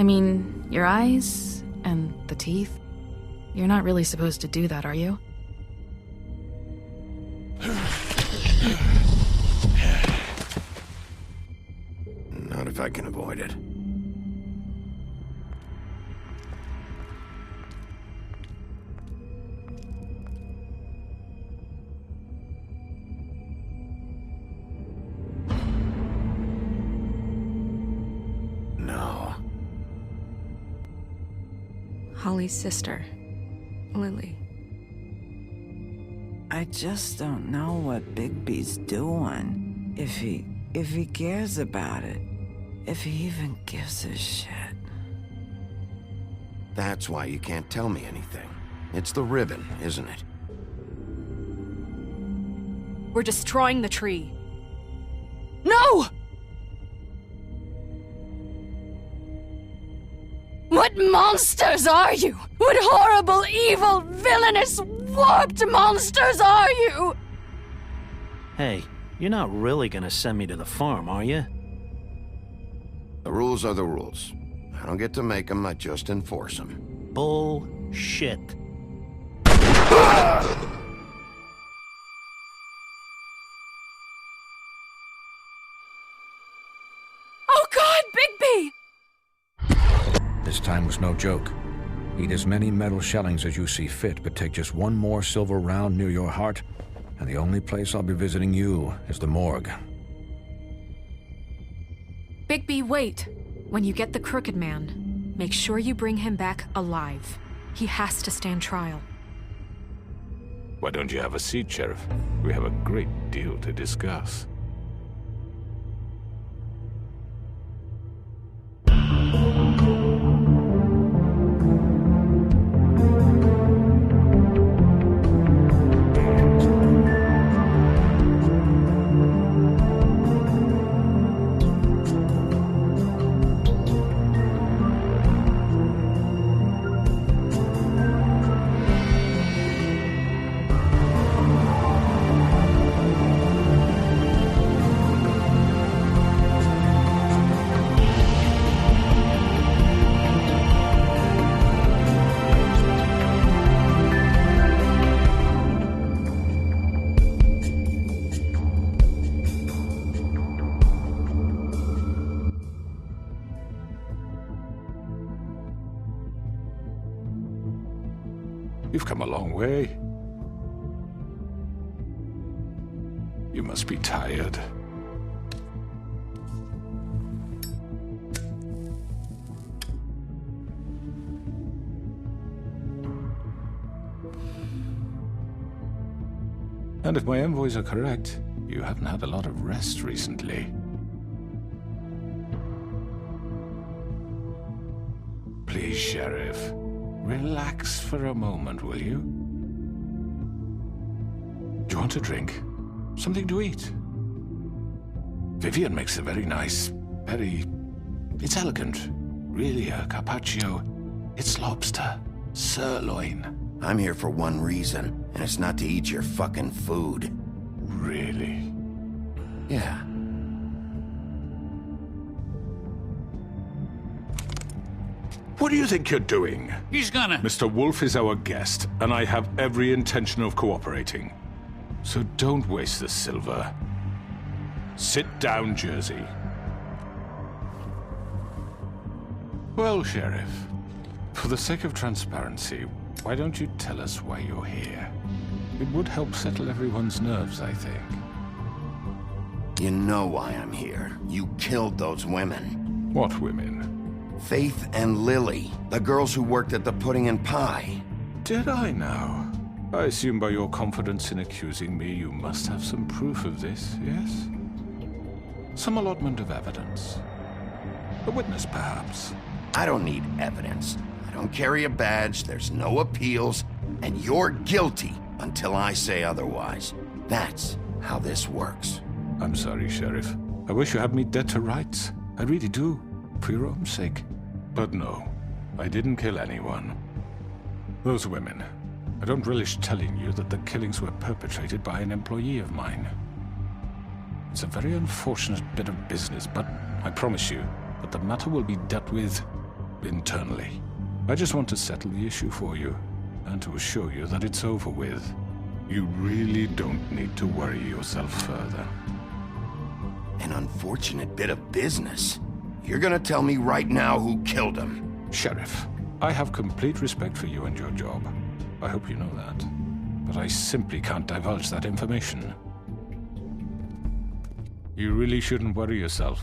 I mean, your eyes and the teeth. You're not really supposed to do that, are you? Not if I can avoid it. No. Holly's sister, Lily. I just don't know what Bigby's doing. If he cares about it. If he even gives a shit. That's why you can't tell me anything. It's the ribbon, isn't it? We're destroying the tree. No! What monsters are you? What horrible, evil, villainous, warped monsters are you? Hey, you're not really gonna send me to the farm, are you? The rules are the rules. I don't get to make them, I just enforce them. Bullshit. Oh God, Bigby! This time was no joke. Eat as many metal shellings as you see fit, but take just one more silver round near your heart, and the only place I'll be visiting you is the morgue. Bigby, wait. When you get the Crooked Man, make sure you bring him back alive. He has to stand trial. Why don't you have a seat, Sheriff? We have a great deal to discuss. You've come a long way. You must be tired. And if my envoys are correct, you haven't had a lot of rest recently. Please, Sheriff. Relax for a moment, will you? Do you want a drink? Something to eat? Vivian makes a very nice, it's elegant. Really a carpaccio. It's lobster. Sirloin. I'm here for one reason, and it's not to eat your fucking food. Really? Yeah. What do you think you're doing? He's gonna... Mr. Wolf is our guest, and I have every intention of cooperating. So don't waste the silver. Sit down, Jersey. Well, Sheriff, for the sake of transparency, why don't you tell us why you're here? It would help settle everyone's nerves, I think. You know why I'm here. You killed those women. What women? Faith and Lily, the girls who worked at the Pudding and Pie. Did I now? I assume by your confidence in accusing me, you must have some proof of this, yes? Some allotment of evidence. A witness, perhaps? I don't need evidence. I don't carry a badge, there's no appeals, and you're guilty until I say otherwise. That's how this works. I'm sorry, Sheriff. I wish you had me dead to rights. I really do, for your own sake. But no, I didn't kill anyone. Those women, I don't relish telling you that the killings were perpetrated by an employee of mine. It's a very unfortunate bit of business, but I promise you that the matter will be dealt with internally. I just want to settle the issue for you, and to assure you that it's over with. You really don't need to worry yourself further. An unfortunate bit of business. You're gonna tell me right now who killed him. Sheriff, I have complete respect for you and your job. I hope you know that. But I simply can't divulge that information. You really shouldn't worry yourself.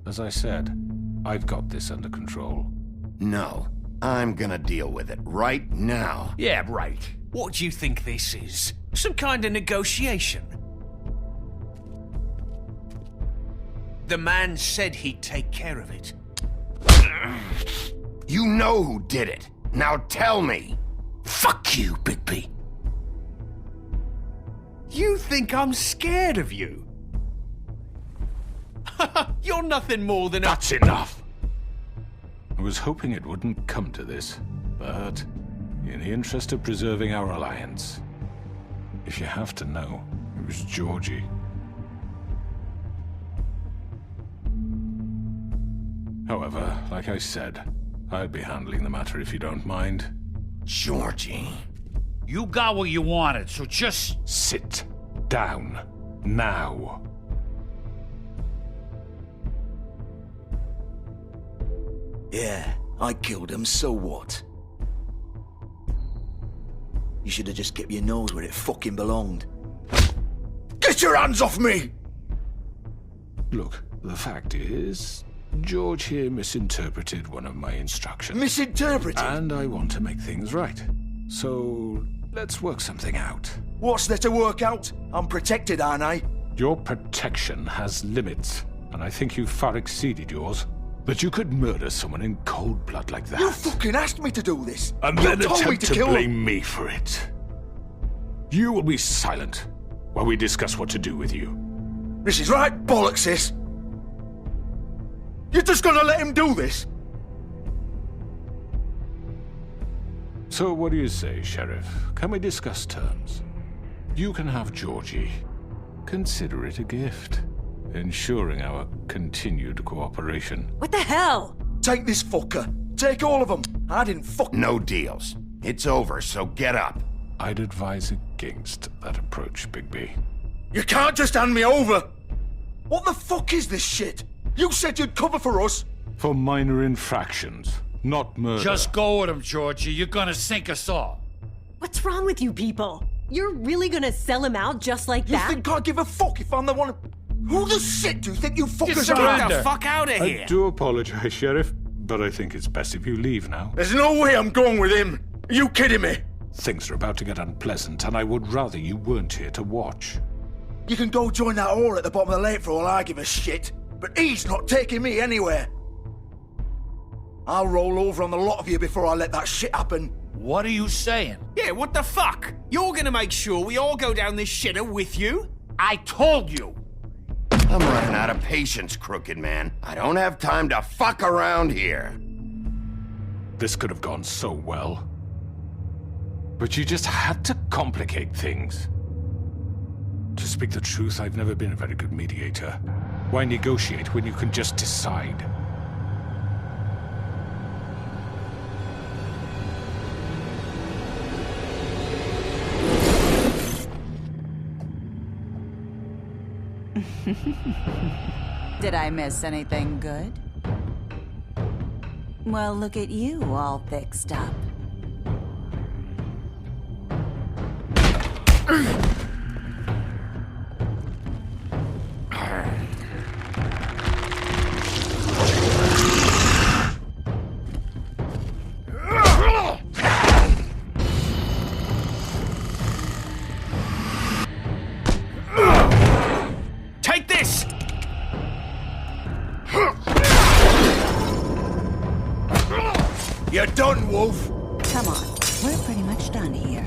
As I said, I've got this under control. No, I'm gonna deal with it right now. Yeah, right. What do you think this is? Some kind of negotiation? The man said he'd take care of it. You know who did it. Now tell me. Fuck you, Bigby. You think I'm scared of you? You're nothing more than a— That's enough! I was hoping it wouldn't come to this, but in the interest of preserving our alliance, if you have to know, it was Georgie. However, like I said, I'll be handling the matter if you don't mind. Georgie. You got what you wanted, so just... Sit down. Now. Yeah, I killed him, so what? You should have just kept your nose where it fucking belonged. Get your hands off me! Look, the fact is, George here misinterpreted one of my instructions. Misinterpreted? And I want to make things right. So, let's work something out. What's there to work out? I'm protected, aren't I? Your protection has limits, and I think you've far exceeded yours. But you could murder someone in cold blood like that. You fucking asked me to do this! And you then told me attempt to to blame him. me for it. You will be silent while we discuss what to do with you. This is right bollocks, sis. You're just gonna let him do this? So what do you say, Sheriff? Can we discuss terms? You can have Georgie. Consider it a gift, ensuring our continued cooperation. What the hell? Take this fucker. Take all of them. I didn't fuck... No deals. It's over, so get up. I'd advise against that approach, Bigby. You can't just hand me over! What the fuck is this shit? You said you'd cover for us! For minor infractions, not murder. Just go with him, Georgie. You're gonna sink us all. What's wrong with you people? You're really gonna sell him out just like You that? think I give a fuck if I'm the one... Who the shit do you think you fuckers surrender. are? Get the fuck out of here! I do apologize, Sheriff, but I think it's best if you leave now. There's no way I'm going with him! Are you kidding me? Things are about to get unpleasant, and I would rather you weren't here to watch. You can go join that whore at the bottom of the lake for all I give a shit, but he's not taking me anywhere. I'll roll over on the lot of you before I let that shit happen. What are you saying? Yeah, what the fuck? You're gonna make sure we all go down this shitter with you? I told you! I'm running out of patience, crooked man. I don't have time to fuck around here. This could have gone so well. But you just had to complicate things. To speak the truth, I've never been a very good mediator. Why negotiate when you can just decide? Did I miss anything good? Well, look at you, all fixed up. Take this! You're done, Wolf! Come on, we're pretty much done here.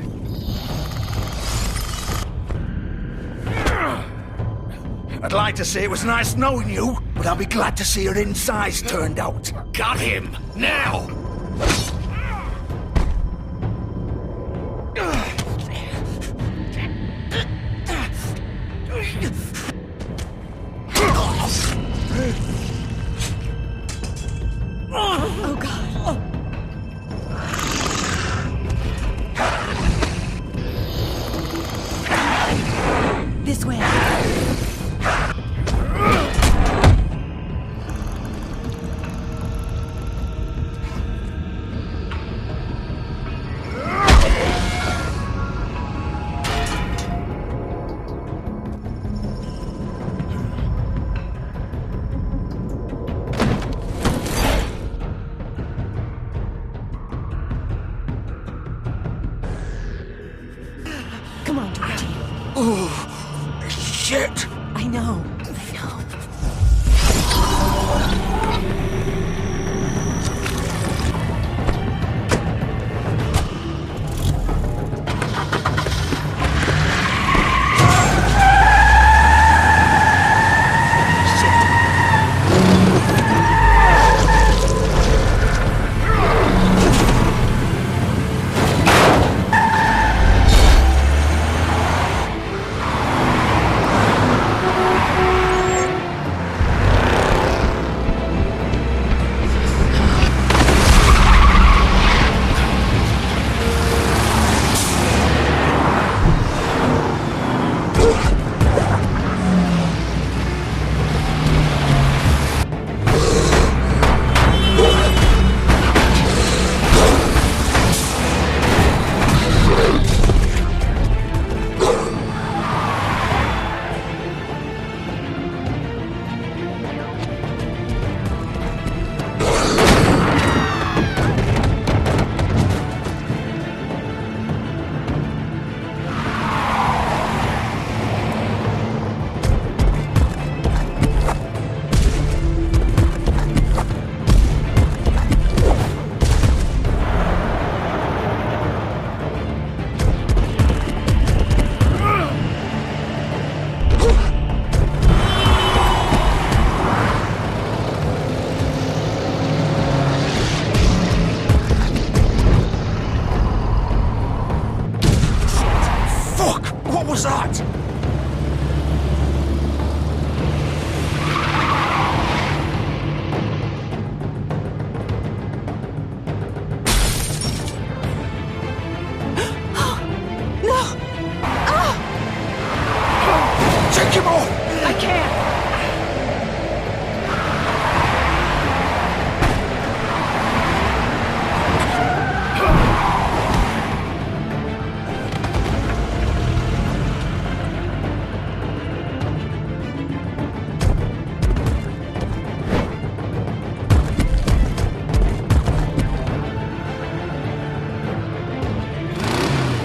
I'd like to say it was nice knowing you, but I'll be glad to see your insides turned out. Got him! Now! Oh god. Oh, shit! I know.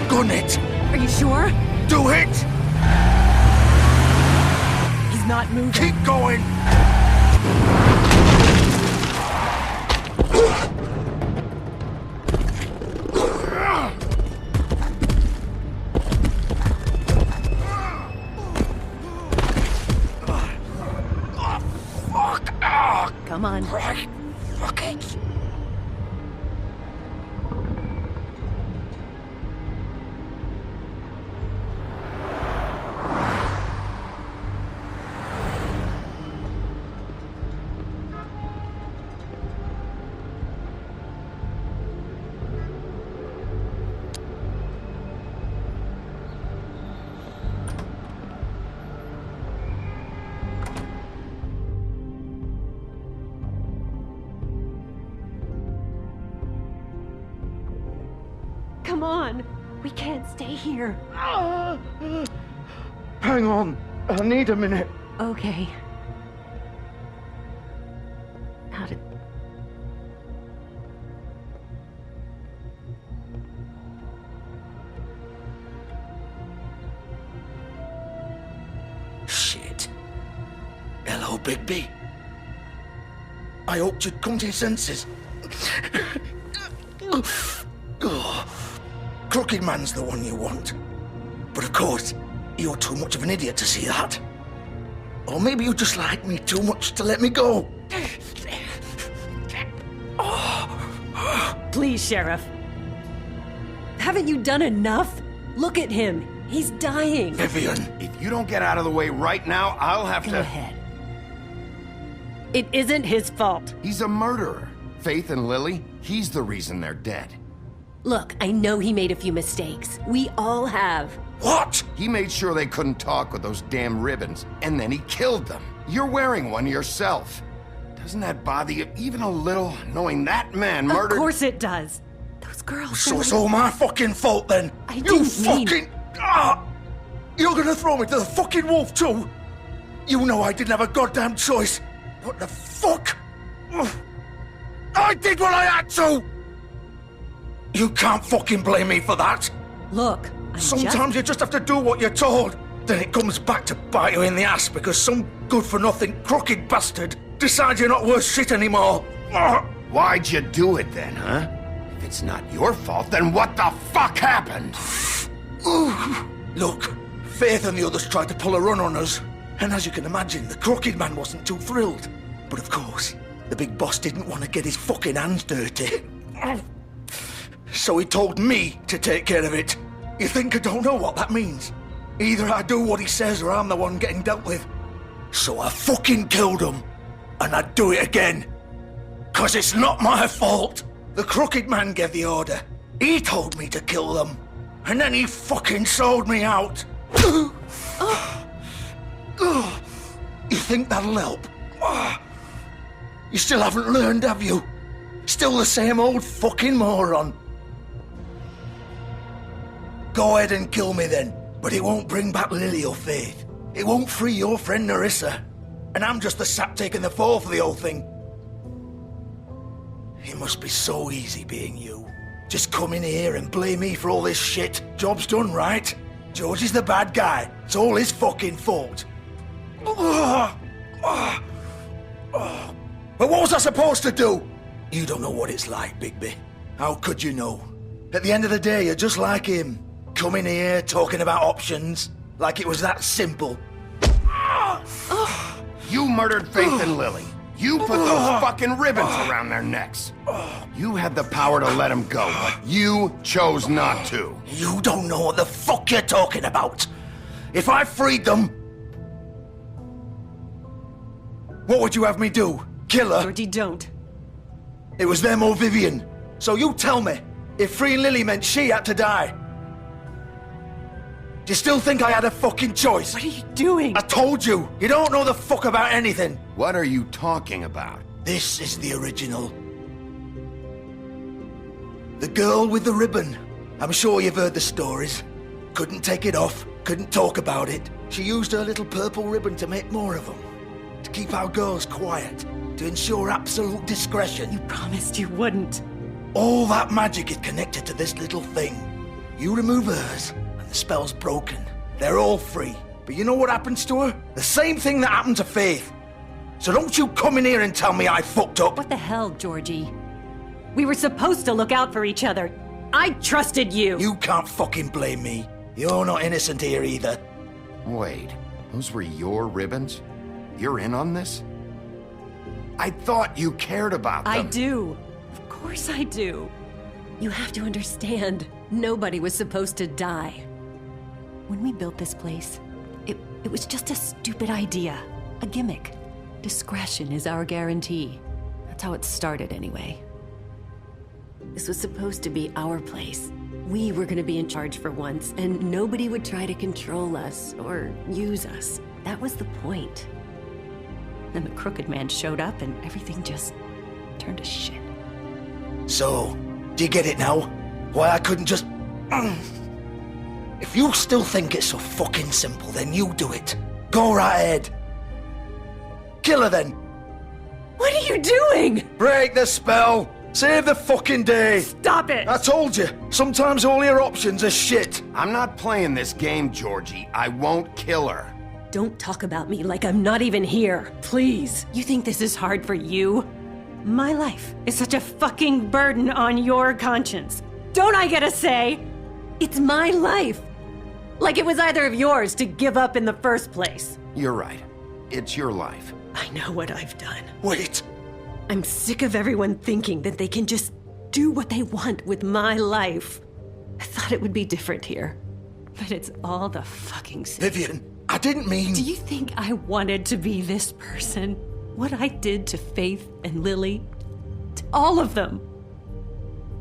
Gun it! Are you sure? Do it! He's not moving. Keep going! Come on. Fuck it. Come on. We can't stay here. Hang on. I need a minute. Okay. How did... Shit. Hello, Bigby. I hoped you'd come to your senses. Crooked Man's the one you want. But of course, you're too much of an idiot to see that. Or maybe you just like me too much to let me go. Please, Sheriff. Haven't you done enough? Look at him. He's dying. Vivian. If you don't get out of the way right now, I'll have to... Go ahead. It isn't his fault. He's a murderer. Faith and Lily, he's the reason they're dead. Look, I know he made a few mistakes. We all have. What? He made sure they couldn't talk with those damn ribbons, and then he killed them. You're wearing one yourself. Doesn't that bother you even a little, knowing that man murdered... Of course it does. Those girls... So it's all my fucking fault then? I didn't mean... fucking... You're gonna throw me to the fucking wolf too? You know I didn't have a goddamn choice. What the fuck? I did what I had to! You can't fucking blame me for that! Look, Sometimes you just have to do what you're told. Then it comes back to bite you in the ass because some good-for-nothing crooked bastard decides you're not worth shit anymore. Why'd you do it then, huh? If it's not your fault, then what the fuck happened? Look, Faith and the others tried to pull a run on us. And as you can imagine, the crooked man wasn't too thrilled. But of course, the big boss didn't want to get his fucking hands dirty. So he told me to take care of it. You think I don't know what that means? Either I do what he says or I'm the one getting dealt with. So I fucking killed him. And I'd do it again. 'Cause it's not my fault. The crooked man gave the order. He told me to kill them. And then he fucking sold me out. You think that'll help? You still haven't learned, have you? Still the same old fucking moron. Go ahead and kill me then, but it won't bring back Lily or Faith. It won't free your friend Nerissa. And I'm just the sap taking the fall for the whole thing. It must be so easy being you. Just come in here and blame me for all this shit. Job's done, right? George is the bad guy. It's all his fucking fault. But what was I supposed to do? You don't know what it's like, Bigby. How could you know? At the end of the day, you're just like him. Coming here, talking about options, like it was that simple. You murdered Faith and Lily. You put those fucking ribbons around their necks. You had the power to let them go, but you chose not to. You don't know what the fuck you're talking about. If I freed them... What would you have me do? Kill her? Georgie, don't. It was them or Vivian. So you tell me, if freeing Lily meant she had to die, do you still think I had a fucking choice? What are you doing? I told you, you don't know the fuck about anything. What are you talking about? This is the original. The girl with the ribbon. I'm sure you've heard the stories. Couldn't take it off, couldn't talk about it. She used her little purple ribbon to make more of them. To keep our girls quiet. To ensure absolute discretion. You promised you wouldn't. All that magic is connected to this little thing. You remove hers, and the spell's broken. They're all free. But you know what happens to her? The same thing that happened to Faith. So don't you come in here and tell me I fucked up. What the hell, Georgie? We were supposed to look out for each other. I trusted you. You can't fucking blame me. You're not innocent here either. Wait, those were your ribbons? You're in on this? I thought you cared about them. I do. Of course I do. You have to understand, nobody was supposed to die. When we built this place, it was just a stupid idea. A gimmick. Discretion is our guarantee. That's how it started anyway. This was supposed to be our place. We were gonna be in charge for once, and nobody would try to control us or use us. That was the point. Then the crooked man showed up and everything just turned to shit. So, do you get it now? Why I couldn't just... If you still think it's so fucking simple, then you do it. Go right ahead. Kill her then. What are you doing? Break the spell. Save the fucking day. Stop it. I told you, sometimes all your options are shit. I'm not playing this game, Georgie. I won't kill her. Don't talk about me like I'm not even here. Please. You think this is hard for you? My life is such a fucking burden on your conscience. Don't I get a say? It's my life. Like it was either of yours to give up in the first place. You're right. It's your life. I know what I've done. Wait. I'm sick of everyone thinking that they can just do what they want with my life. I thought it would be different here. But it's all the fucking same. Vivian, I didn't mean... Do you think I wanted to be this person? What I did to Faith and Lily? To all of them?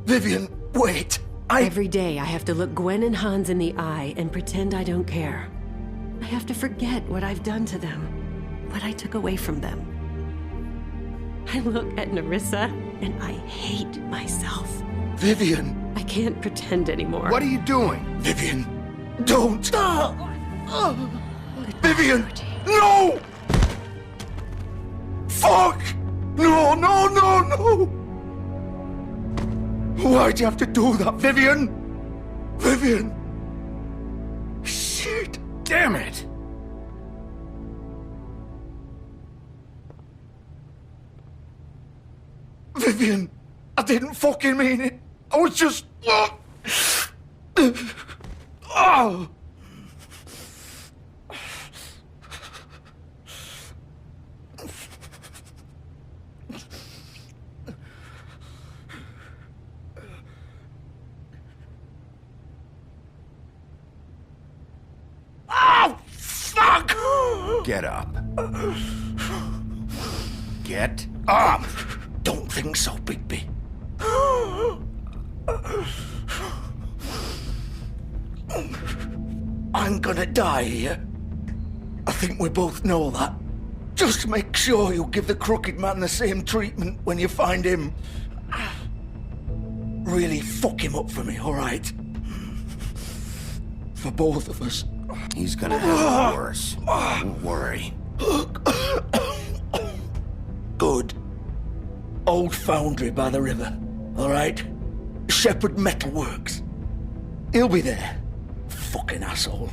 Vivian, wait. Every day I have to look Gwen and Hans in the eye and pretend I don't care. I have to forget what I've done to them. What I took away from them. I look at Nerissa and I hate myself. Vivian. I can't pretend anymore. What are you doing? Vivian, don't. Vivian, no! Fuck! No, no, no, no! Why'd you have to do that, Vivian? Vivian! Shit! Damn it! Vivian, I didn't fucking mean it. I was just... Oh! Oh, fuck! Get up. Get up! Don't think so, Bigby. I'm gonna die here. I think we both know that. Just make sure you give the crooked man the same treatment when you find him. Really fuck him up for me, all right? For both of us. He's gonna have it worse. Don't worry. Good. Old foundry by the river, all right? Shepherd Metalworks. He'll be there. Fucking asshole.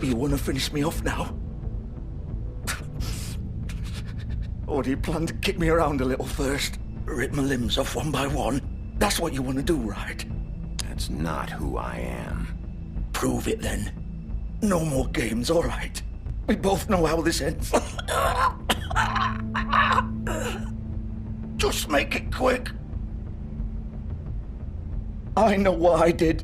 You want to finish me off now? Or do you plan to kick me around a little first? Rip my limbs off one by one? That's what you want to do, right? That's not who I am. Prove it then. No more games, all right? We both know how this ends. Just make it quick. I know what I did.